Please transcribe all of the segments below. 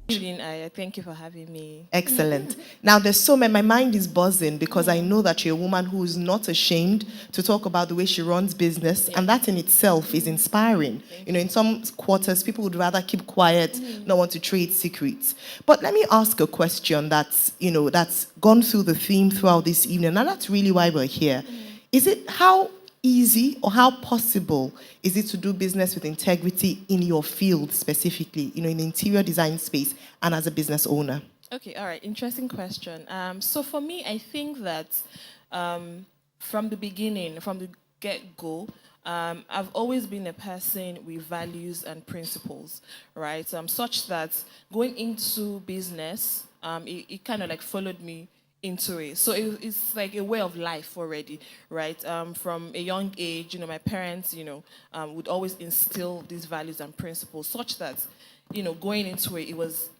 Thank you for having me. Excellent. Now, there's so many, my mind is buzzing because I know that you're a woman who is not ashamed to talk about the way she runs business, and that in itself is inspiring. You know, in some quarters, people would rather keep quiet, not want to trade secrets. But let me ask a question that's, that's gone through the theme throughout this evening, and that's really why we're here. Is it how easy or how possible is it to do business with integrity in your field specifically, in the interior design space and as a business owner? Okay, all right, interesting question. So for me, I think that from the beginning, from the get-go, I've always been a person with values and principles, right? Such that going into business, it kind of like followed me into it. So it's like a way of life already, right? From a young age, my parents, would always instill these values and principles such that, going into it,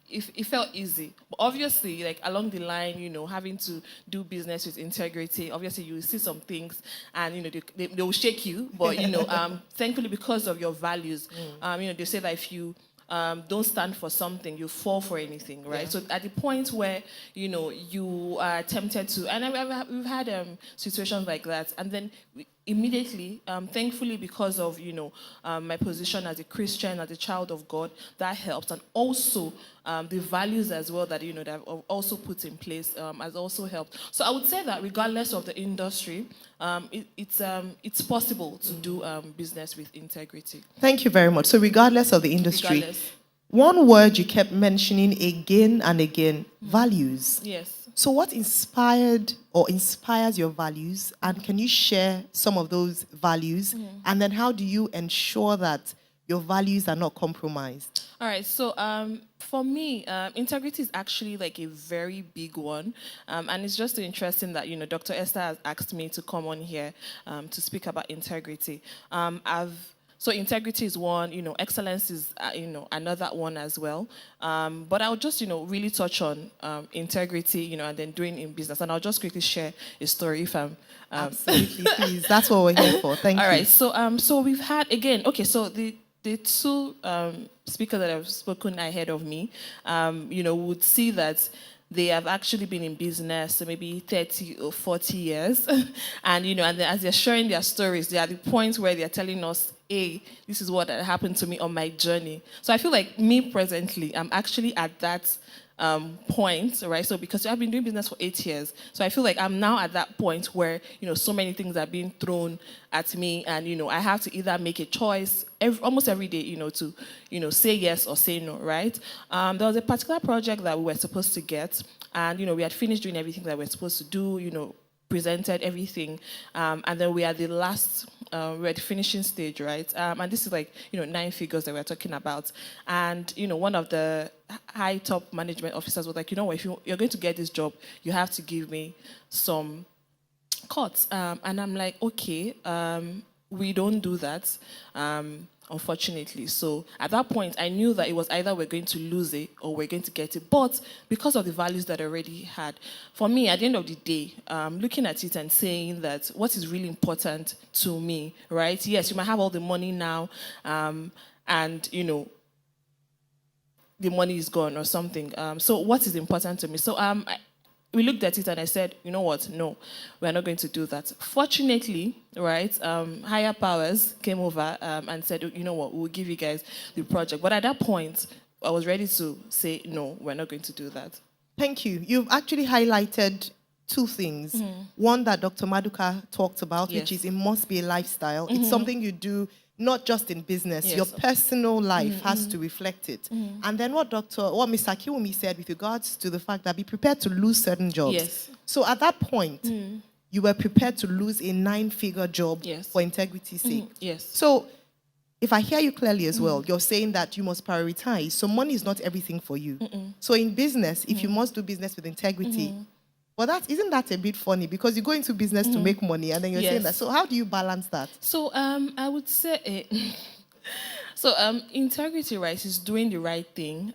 it felt easy. But obviously, like along the line, having to do business with integrity, obviously you will see some things and, they will shake you. But, thankfully, because of your values, they say that if you don't stand for something, you fall for anything, right? Yeah. So at the point where, you are tempted to, and we've had situations like that, and then immediately, thankfully, because of, my position as a Christian, as a child of God, that helps. And also, the values as well that, that I've also put in place has also helped. So I would say that regardless of the industry, it's possible to do business with integrity. Thank you very much. So regardless of the industry, one word you kept mentioning again and again, values. Yes. So what inspired or inspires your values? And can you share some of those values? And then how do you ensure that your values are not compromised? All right. So for me, integrity is actually like a very big one. And it's just interesting that, Dr. Esther has asked me to come on here to speak about integrity. So integrity is one, excellence is, another one as well. But I'll just, really touch on integrity, and then doing in business. And I'll just quickly share a story if I'm... Absolutely, please. That's what we're here for. Thank you. All right. So we've had, again, okay, so the two speakers that have spoken ahead of me, would see that they have actually been in business maybe 30 or 40 years. And, and as they're sharing their stories, they're at the point where they're telling us, hey, this is what happened to me on my journey. So I feel like me presently, I'm actually at that point, right? So because I've been doing business for 8 years, so I feel like I'm now at that point where, so many things are being thrown at me and, I have to either make a choice almost every day, to, say yes or say no, right? There was a particular project that we were supposed to get and, we had finished doing everything that we were supposed to do, presented everything, and then we are the last, we're at the finishing stage, right? And this is like, 9 figures that we're talking about. And, one of the high top management officers was like, if you're going to get this job, you have to give me some cuts. And I'm like, okay, we don't do that. Unfortunately. So at that point, I knew that it was either we're going to lose it or we're going to get it. But because of the values that I already had, for me, at the end of the day, looking at it and saying that what is really important to me, right? Yes, you might have all the money now, and, the money is gone or something. So what is important to me? So we looked at it and I said, you know what? No, we're not going to do that. Fortunately, right, higher powers came over and said, you know what, we'll give you guys the project. But at that point, I was ready to say, no, we're not going to do that. Thank you. You've actually highlighted 2 things. One that Dr. Maduka talked about, which is it must be a lifestyle. It's something you do not just in business. Yes. Your personal life has to reflect it. And then what Mr. Akiwumi said with regards to the fact that be prepared to lose certain jobs. Yes. So at that point, you were prepared to lose a 9-figure job for integrity's sake. Yes. So if I hear you clearly as well, you're saying that you must prioritize. So money is not everything for you. So in business, if you must do business with integrity, well, isn't that a bit funny? Because you go into business to make money, and then you're saying that. So how do you balance that? So I would say, integrity, right, is doing the right thing,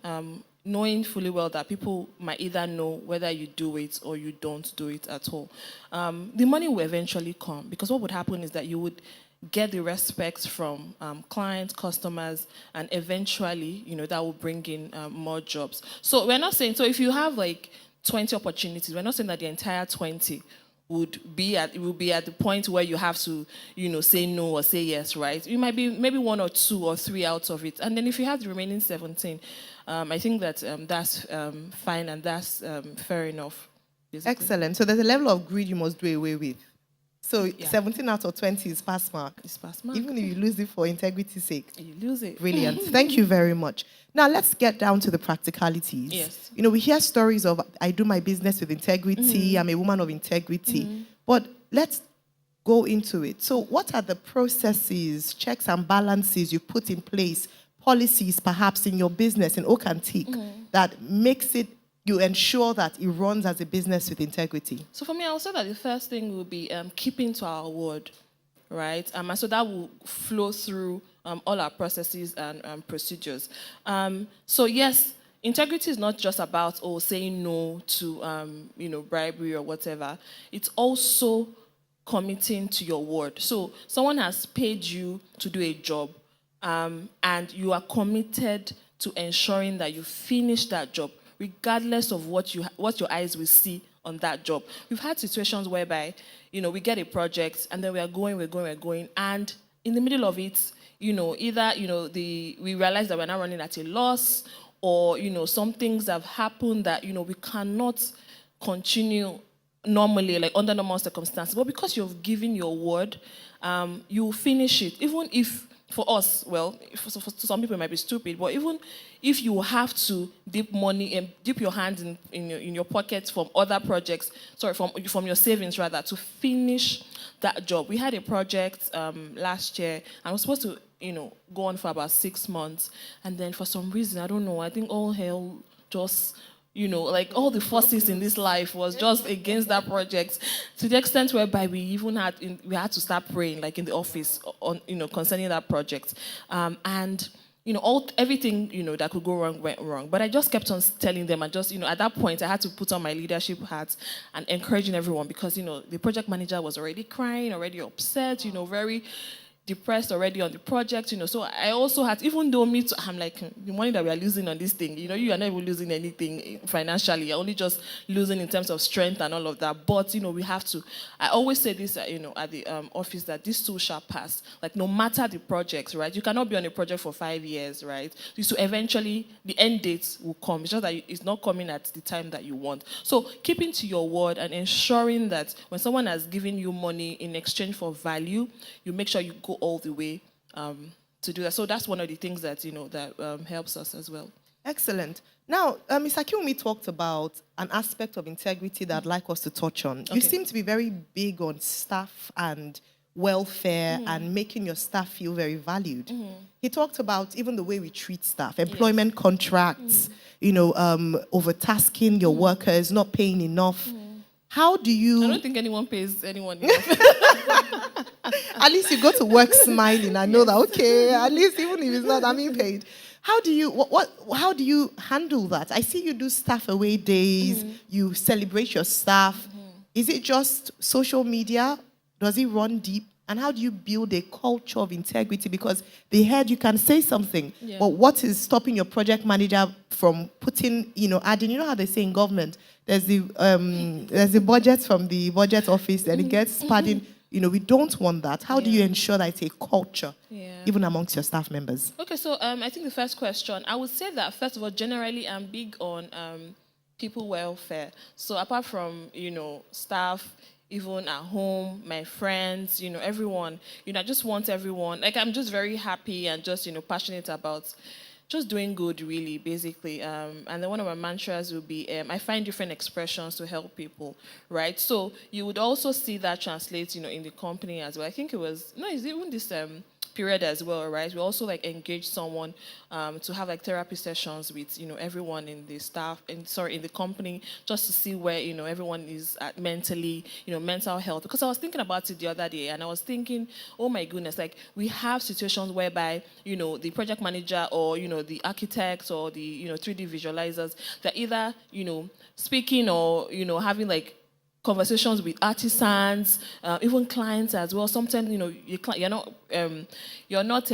knowing fully well that people might either know whether you do it or you don't do it at all. The money will eventually come, because what would happen is that you would get the respect from clients, customers, and eventually, that will bring in more jobs. So we're not saying, so if you have like 20 opportunities, we're not saying that the entire 20 will be at the point where you have to, say no or say yes, right? You might be maybe 1 or 2 or 3 out of it. And then if you have the remaining 17, I think that that's fine, and that's fair enough. Basically. Excellent. So there's a level of greed you must do away with. So Yeah. 17 out of 20 is pass mark. It's pass mark. Even if you lose it for integrity's sake. You lose it. Brilliant. Thank you very much. Now let's get down to the practicalities. Yes. We hear stories of I do my business with integrity, I'm a woman of integrity. But let's go into it. So what are the processes, checks and balances you put in place, policies perhaps in your business in Oak and Teak that makes it, you ensure that it runs as a business with integrity? So for me, I would say that the first thing will be keeping to our word, right? And so that will flow through all our processes and procedures. So yes, integrity is not just about saying no to bribery or whatever. It's also committing to your word. So someone has paid you to do a job, and you are committed to ensuring that you finish that job, regardless of what your eyes will see on that job. We've had situations whereby, we get a project and then we're going, and in the middle of it, either, we realize that we're not running at a loss, or, some things have happened that, we cannot continue normally, like under normal circumstances. But because you've given your word, you will finish it, even if, for us, well, for some people it might be stupid, but even if you have to dip money and dip your hands in your pockets from other projects, from your savings rather, to finish that job. We had a project last year, and I was supposed to, go on for about 6 months, and then for some reason, I don't know, I think all hell just, like all the forces in this life was just against that project, to the extent whereby we even had to start praying, like in the office, on concerning that project, and everything that could go wrong went wrong. But I just kept on telling them, and just at that point I had to put on my leadership hat and encouraging everyone, because the project manager was already crying, already upset, very depressed already on the project, so I also had, even though I'm like, the money that we are losing on this thing, you are not even losing anything financially, you're only just losing in terms of strength and all of that, but we have to, I always say this, at the office, that this too shall pass, like no matter the projects, right? You cannot be on a project for 5 years, right? So eventually the end date will come. It's just that it's not coming at the time that you want. So keeping to your word and ensuring that when someone has given you money in exchange for value, you make sure you go all the way to do that. So that's one of the things that that helps us as well. Excellent. Now, Ms. Akiwumi talked about an aspect of integrity that I'd like us to touch on. Okay. You seem to be very big on staff and welfare and making your staff feel very valued. He talked about even the way we treat staff, employment contracts, overtasking your workers, not paying enough. How do you... I don't think anyone pays anyone enough. At least you go to work smiling. I know that, okay, at least even if it's not, I'm being paid. How do you handle that? I see you do staff away days, you celebrate your staff. Is it just social media? Does it run deep? And how do you build a culture of integrity? Because they heard you can say something, but what is stopping your project manager from putting, adding, how they say in government, there's the budget from the budget office, and it gets padding. We don't want that. How do you ensure that it's a culture, even amongst your staff members? Okay, so I think the first question, I would say that, first of all, generally, I'm big on people welfare. So apart from, staff, even at home, my friends, everyone, I just want everyone, like, I'm just very happy and just, passionate about just doing good, really, basically. And then one of my mantras would be, I find different expressions to help people, right? So you would also see that translate, in the company as well. I think it was, it's even this period as well, right, we also like engage someone to have like therapy sessions with everyone in the staff in the company, just to see where everyone is at mentally, mental health. Because I was thinking about it the other day, and I was thinking, oh my goodness, like we have situations whereby the project manager or the architects or the 3D visualizers, they're either speaking or having like conversations with artisans, even clients as well. Sometimes you're not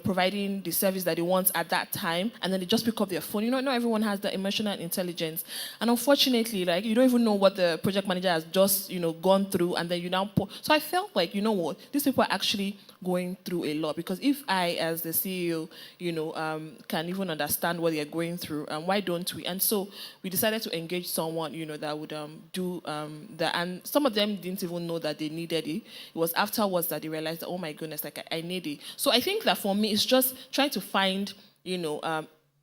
providing the service that they want at that time, and then they just pick up their phone. Not everyone has the emotional intelligence, and unfortunately, like you don't even know what the project manager has just gone through, and then you now so I felt like what, these people are actually going through a lot, because if I as the CEO can even understand what they're going through, and why don't we? And so we decided to engage someone that would do that, and some of them didn't even know that they needed it. It was afterwards that they realized that, oh my goodness, like I need it. So I think that for me it's just trying to find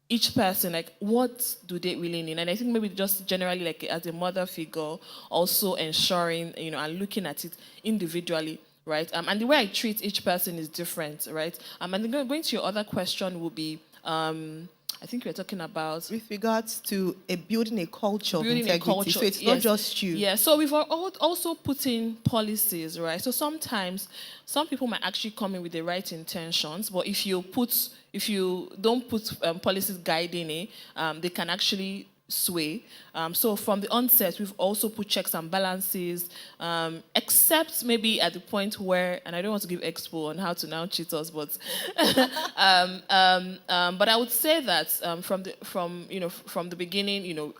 each person, like what do they really need. And I think maybe just generally, like as a mother figure, also ensuring and looking at it individually, right? And the way I treat each person is different, right? And then going to your other question will be, I think we're talking about with regards to building a culture of integrity. So it's yes. not just you. Yeah. So we've also put in policies, right? So sometimes some people might actually come in with the right intentions, but if you don't put policies guiding it, they can actually sway. So from the onset, we've also put checks and balances, except maybe at the point where, and I don't want to give expo on how to now cheat us, but but I would say that from the beginning,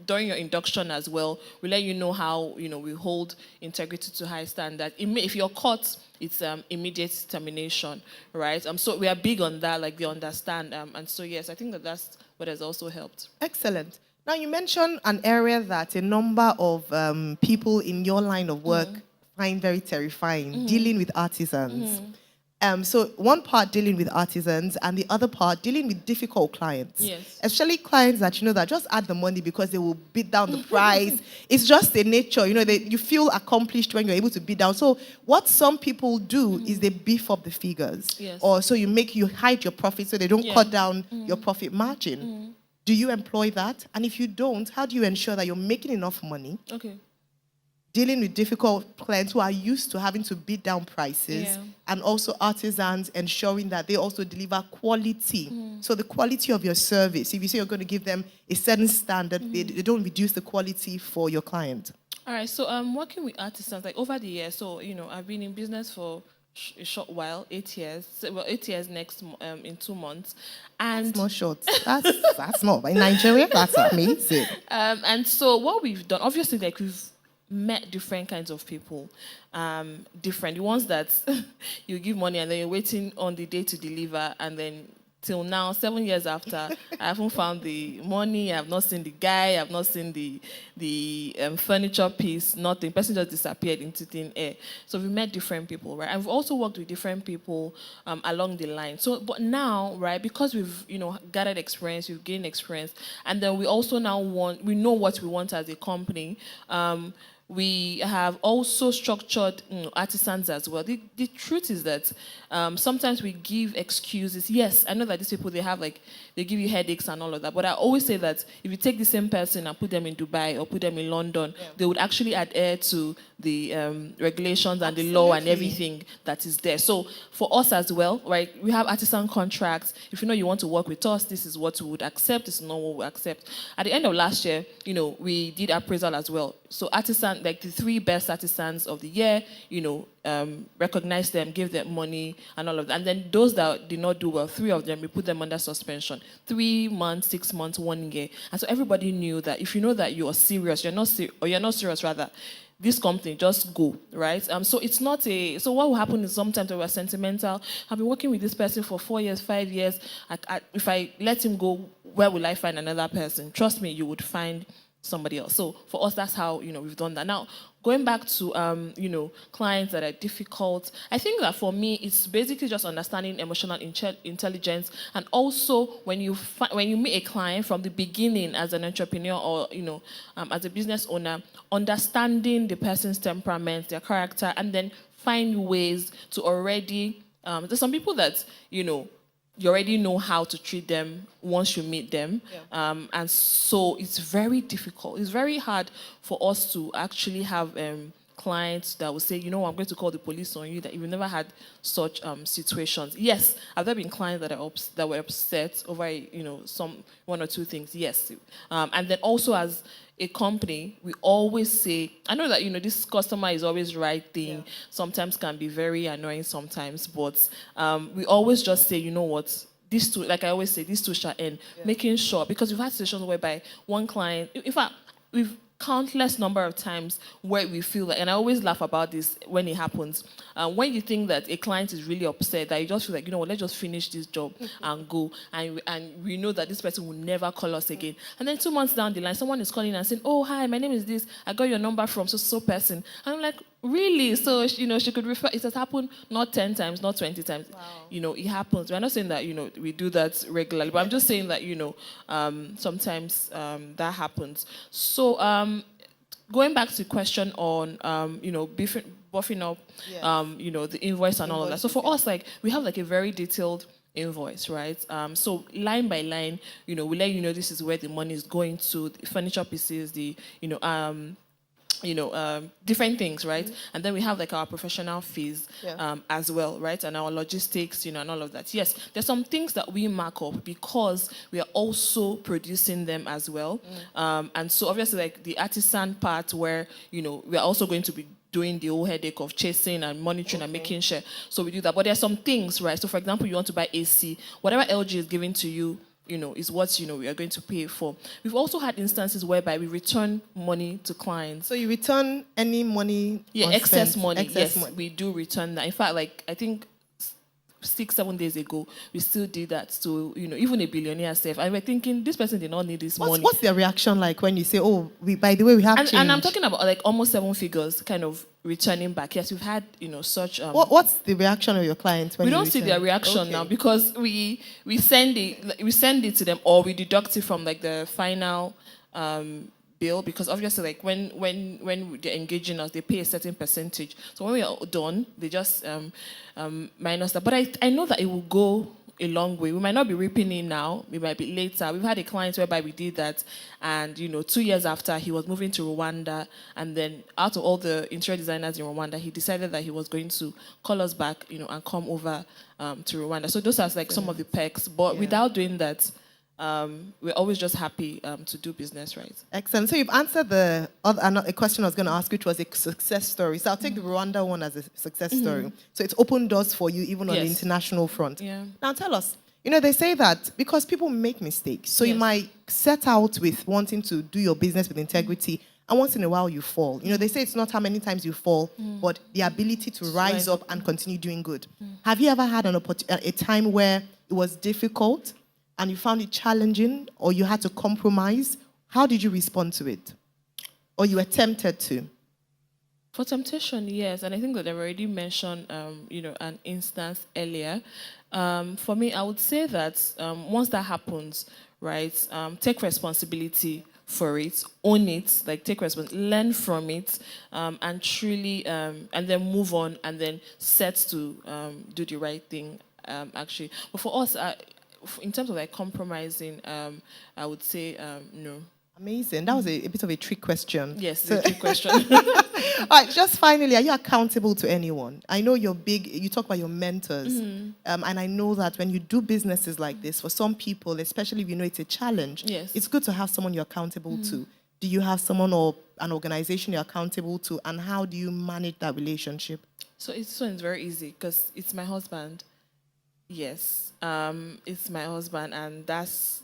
during your induction as well, we let you know how we hold integrity to high standard. If you're caught, it's immediate termination, right? So we are big on that, like they understand, and so yes, I think that's what has also helped. Excellent. Now, you mentioned an area that a number of people in your line of work find very terrifying, dealing with artisans. So one part dealing with artisans and the other part dealing with difficult clients. Yes. Especially clients that that just add the money because they will bid down the price. It's just a nature, you feel accomplished when you're able to bid down. So what some people do is they beef up the figures. Yes. Or so you hide your profit so they don't cut down your profit margin. Do you employ that? And if you don't, how do you ensure that you're making enough money? Okay. Dealing with difficult clients who are used to having to bid down prices, and also artisans ensuring that they also deliver quality. So the quality of your service, if you say you're going to give them a certain standard, they don't reduce the quality for your client. All right, so I'm working with artisans like over the years. So I've been in business for a short while, 8 years. Well, 8 years next in 2 months, and that's not short. That's not. In Nigeria, that's amazing. And so what we've done, obviously, like we've met different kinds of people, different the ones that you give money and then you're waiting on the day to deliver, and then till now, 7 years after, I haven't found the money. I've not seen the guy. I've not seen the furniture piece. Nothing. The person just disappeared into thin air. So we met different people, right? I've also worked with different people along the line. So, but now, right, because we've gathered experience, we've gained experience, and then we also now we know what we want as a company. We have also structured artisans as well. The truth is that sometimes we give excuses. Yes, I know that these people, they give you headaches and all of that. But I always say that if you take the same person and put them in Dubai or put them in London, they would actually adhere to the regulations and the law and everything that is there. So for us as well, right, we have artisan contracts. If you want to work with us, this is what we would accept. This is not what we accept. At the end of last year, we did appraisal as well. So artisan, like the 3 best artisans of the year, recognized them, gave them money and all of that. And then those that did not do well, 3 of them, we put them under suspension. 3 months, 6 months, 1 year. And so everybody knew that if you know that you are serious, you're not serious rather, this company, just go, right? So it's not so what will happen is sometimes we're sentimental. I've been working with this person for 4 years, 5 years. If I let him go, where will I find another person? Trust me, you would find somebody else. So for us, that's how, we've done that. Now, going back to, clients that are difficult, I think that for me, it's basically just understanding emotional intelligence. And also, when you meet a client from the beginning as an entrepreneur or, as a business owner, understanding the person's temperament, their character, and then find ways to already There's some people that, you already know how to treat them once you meet them. And so it's very difficult. It's very hard for us to actually have clients that will say, I'm going to call the police on you, that you've never had such situations. Yes, have there been clients that were upset over, some one or two things? Yes. And then also as a company, we always say, I know that, this customer is always right thing, sometimes can be very annoying sometimes, but we always just say, you know what, these two, like I always say, these two shall end. Making sure, because we've had situations whereby one client, in fact, we've countless number of times where we feel like, and I always laugh about this when it happens, when you think that a client is really upset, that you just feel like, what, let's just finish this job and go, and we know that this person will never call us again. And then 2 months down the line, someone is calling and saying, oh, hi, my name is this, I got your number from so person. And I'm like, really? So, she could refer, it has happened not 10 times, not 20 times. Wow. It happens. We're not saying that, we do that regularly, but I'm just saying that, sometimes that happens. So, going back to the question on, buffing up, the invoice and all of that. So for us, like, we have like a very detailed invoice, right? So line by line, we let you know this is where the money is going to, the furniture pieces, the, different things, right? And then we have like our professional fees as well, right? And our logistics, and all of that. Yes, there's some things that we mark up because we are also producing them as well. And so obviously like the artisan part where, we are also going to be doing the whole headache of chasing and monitoring and making sure. So we do that. But there are some things, right? So for example, you want to buy AC, whatever LG is giving to you, is what, we are going to pay for. We've also had instances whereby we return money to clients. So you return any money? Yeah, excess money. Money. We do return that. In fact, like, I think 6-7 days ago, we still did that. So, even a billionaire safe. And we're thinking, this person did not need this money. What's their reaction like when you say, oh, by the way, we have change? And I'm talking about like almost 7 figures kind of returning back. Yes, we've had, such... What's the reaction of your clients when we don't see their reaction now because we send it to them, or we deduct it from like the final bill, because obviously like when they're engaging us, they pay a certain percentage. So when we are done, they just minus that. But I know that it will go a long way. We might not be reaping it now. We might be later. We've had a client whereby we did that, and 2 years after, he was moving to Rwanda, and then out of all the interior designers in Rwanda, he decided that he was going to call us back, and come over to Rwanda. So those are like some of the perks. But without doing that, we're always just happy to do business, right? Excellent. So you've answered a question I was going to ask, which was a success story. So I'll take the Rwanda one as a success story. So it's opened doors for you even on the international front. Yeah. Now tell us, they say that because people make mistakes, so you might set out with wanting to do your business with integrity, and once in a while you fall. They say it's not how many times you fall, but the ability to rise up and continue doing good. Have you ever had a time where it was difficult and you found it challenging, or you had to compromise? How did you respond to it? Or you were tempted to? For temptation, yes. And I think that I've already mentioned, an instance earlier. For me, I would say that once that happens, right, take responsibility for it, own it, like take responsibility, learn from it, and truly, and then move on, and then set to do the right thing, actually. But for us, in terms of like compromising, I would say no. Amazing. That was a bit of a trick question. Yes, a trick question. All right, just finally, are you accountable to anyone? I know you're big, you talk about your mentors, and I know that when you do businesses like this, for some people, especially if you know it's a challenge, it's good to have someone you're accountable to. Do you have someone or an organization you're accountable to, and how do you manage that relationship? So it's very easy because it's my husband. Yes, it's my husband, and that's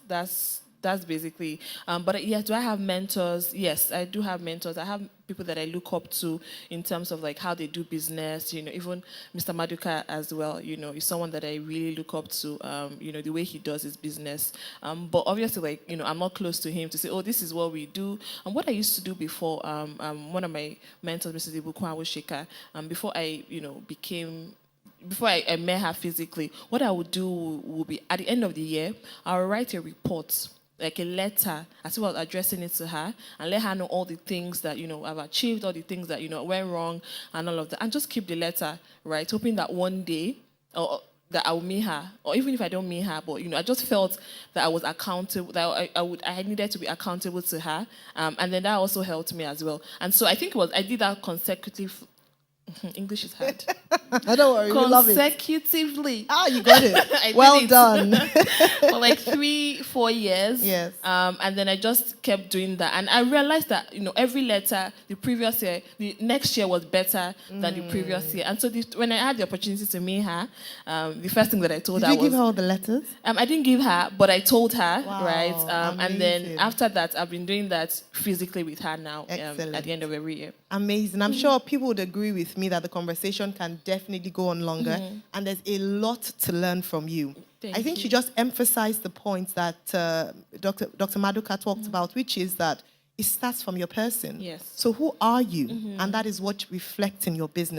basically. But yeah, do I have mentors? Yes, I do have mentors. I have people that I look up to in terms of like how they do business. Even Mr. Maduka as well. Is someone that I really look up to. The way he does his business. But obviously, like I'm not close to him to say, oh, this is what we do. And what I used to do before, one of my mentors, Mrs. Ibukwa Awoshika, before I before I met her physically, what I would do would be, at the end of the year, I would write a report, like a letter, as if I was addressing it to her, and let her know all the things that, I've achieved, all the things that, went wrong, and all of that. And just keep the letter, right? Hoping that one day, or that I will meet her, or even if I don't meet her, but I just felt that I was accountable, that I needed to be accountable to her, and then that also helped me as well. And so I think I did that consecutive. English is hard. Don't worry, we love it. Consecutively. Ah, you got it. I Well did it. done. For like 3-4 years. Yes. And then I just kept doing that. And I realized that, every letter, the previous year, the next year was better than the previous year. And so when I had the opportunity to meet her, the first thing that I told her was... Did you give her all the letters? I didn't give her, but I told her, Wow, right? And then amazing. after that, I've been doing that physically with her now at the end of every year. Amazing. I'm sure people would agree with me that the conversation can definitely go on longer, and there's a lot to learn from you. I think you just emphasized the point that Dr. Maduka talked about, which is that it starts from your person. Yes. So who are you? And that is what reflects in your business.